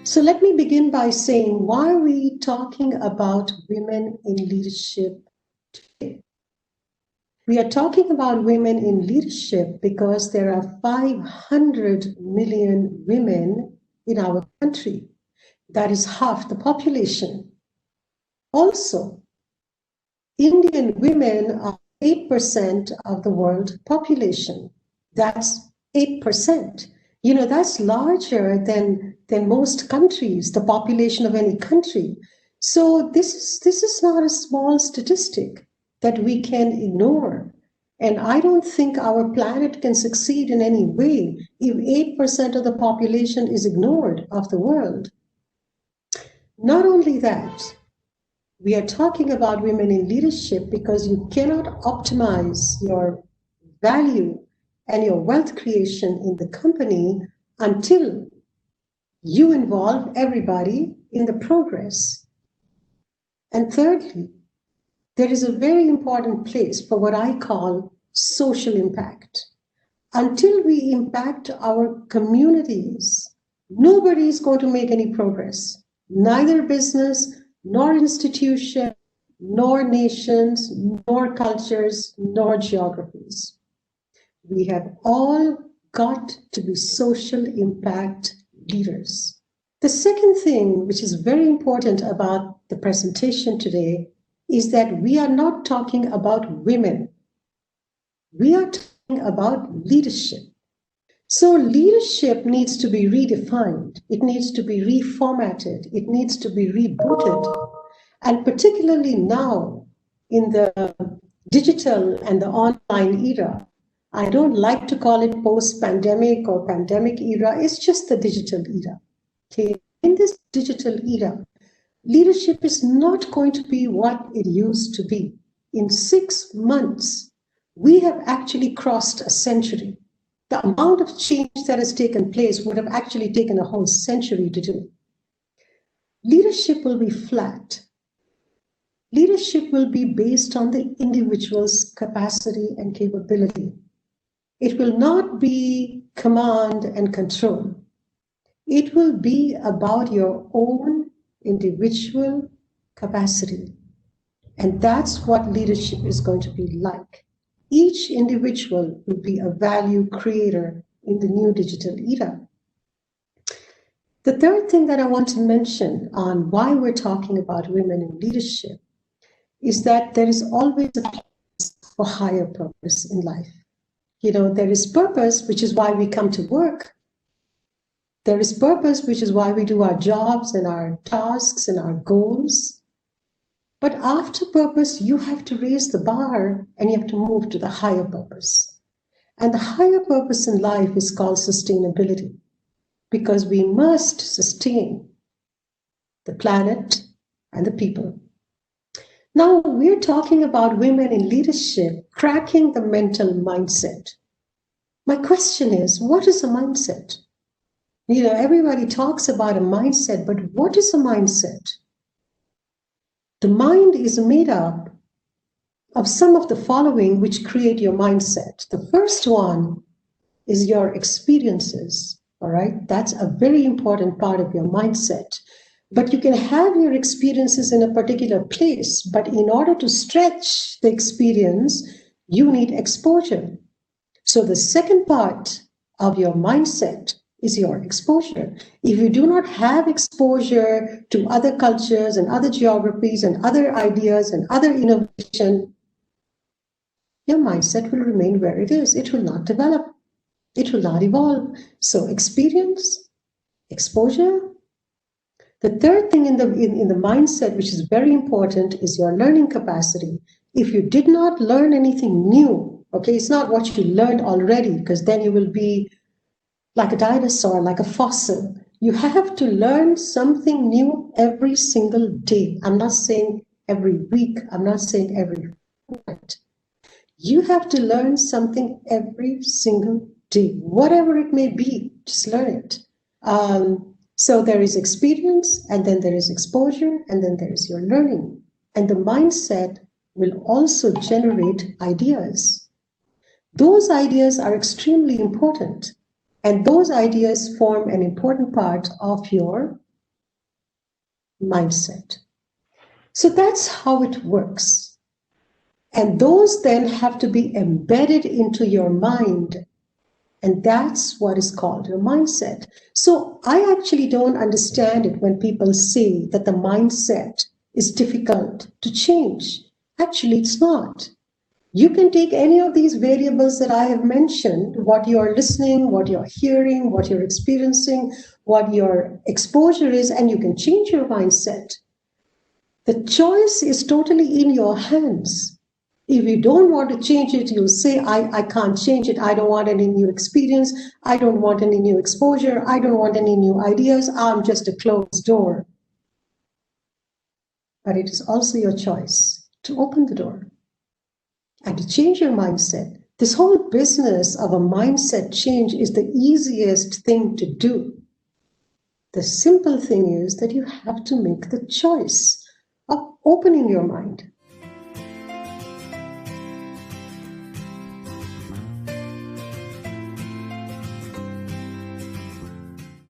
So let me begin by saying, why are we talking about women in leadership today? We are talking about women in leadership because there are 500 million women in our country. That is half the population. Also, Indian women are 8% of the world population. That's 8%. You know, that's larger than most countries, the population of any country. So this is not a small statistic that we can ignore. And I don't think our planet can succeed in any way if 8% of the population is ignored of the world. Not only that, we are talking about women in leadership because you cannot optimize your value and your wealth creation in the company until you involve everybody in the progress. And thirdly, there is a very important place for what I call social impact. Until we impact our communities, nobody is going to make any progress, neither business, nor institution, nor nations, nor cultures, nor geographies. We have all got to be social impact leaders. The second thing, which is very important about the presentation today, is that we are not talking about women. We are talking about leadership. So leadership needs to be redefined. It needs to be reformatted. It needs to be rebooted. And particularly now in the digital and the online era, I don't like to call it post-pandemic or pandemic era. It's just the digital era. Okay? In this digital era, leadership is not going to be what it used to be. In 6 months, we have actually crossed a century. The amount of change that has taken place would have actually taken a whole century to do. Leadership will be flat. Leadership will be based on the individual's capacity and capability. It will not be command and control. It will be about your own individual capacity. And that's what leadership is going to be like. Each individual will be a value creator in the new digital era. The third thing that I want to mention on why we're talking about women in leadership is that there is always a place for higher purpose in life. You know, there is purpose, which is why we come to work. There is purpose, which is why we do our jobs and our tasks and our goals. But after purpose, you have to raise the bar and you have to move to the higher purpose. And the higher purpose in life is called sustainability, because we must sustain the planet and the people. Now, we're talking about women in leadership cracking the mental mindset. My question is, what is a mindset? You know, everybody talks about a mindset, but what is a mindset? The mind is made up of some of the following which create your mindset. The first one is your experiences, all right? That's a very important part of your mindset. But you can have your experiences in a particular place, but in order to stretch the experience, you need exposure. So the second part of your mindset is your exposure. If you do not have exposure to other cultures and other geographies and other ideas and other innovation, your mindset will remain where it is. It will not develop. It will not evolve. So experience, exposure. The third thing in the mindset, which is very important, is your learning capacity. If you did not learn anything new, okay, it's not what you learned already, because then you will be like a dinosaur, like a fossil. You have to learn something new every single day. I'm not saying every week. I'm not saying every night. You have to learn something every single day, whatever it may be, just learn it. So there is experience, and then there is exposure, and then there is your learning. And the mindset will also generate ideas. Those ideas are extremely important. And those ideas form an important part of your mindset. So that's how it works. And those then have to be embedded into your mind. And that's what is called your mindset. So I actually don't understand it when people say that the mindset is difficult to change. Actually, it's not. You can take any of these variables that I have mentioned, what you're listening, what you're hearing, what you're experiencing, what your exposure is, and you can change your mindset. The choice is totally in your hands. If you don't want to change it, you say, I can't change it. I don't want any new experience. I don't want any new exposure. I don't want any new ideas. I'm just a closed door. But it is also your choice to open the door and to change your mindset. This whole business of a mindset change is the easiest thing to do. The simple thing is that you have to make the choice of opening your mind.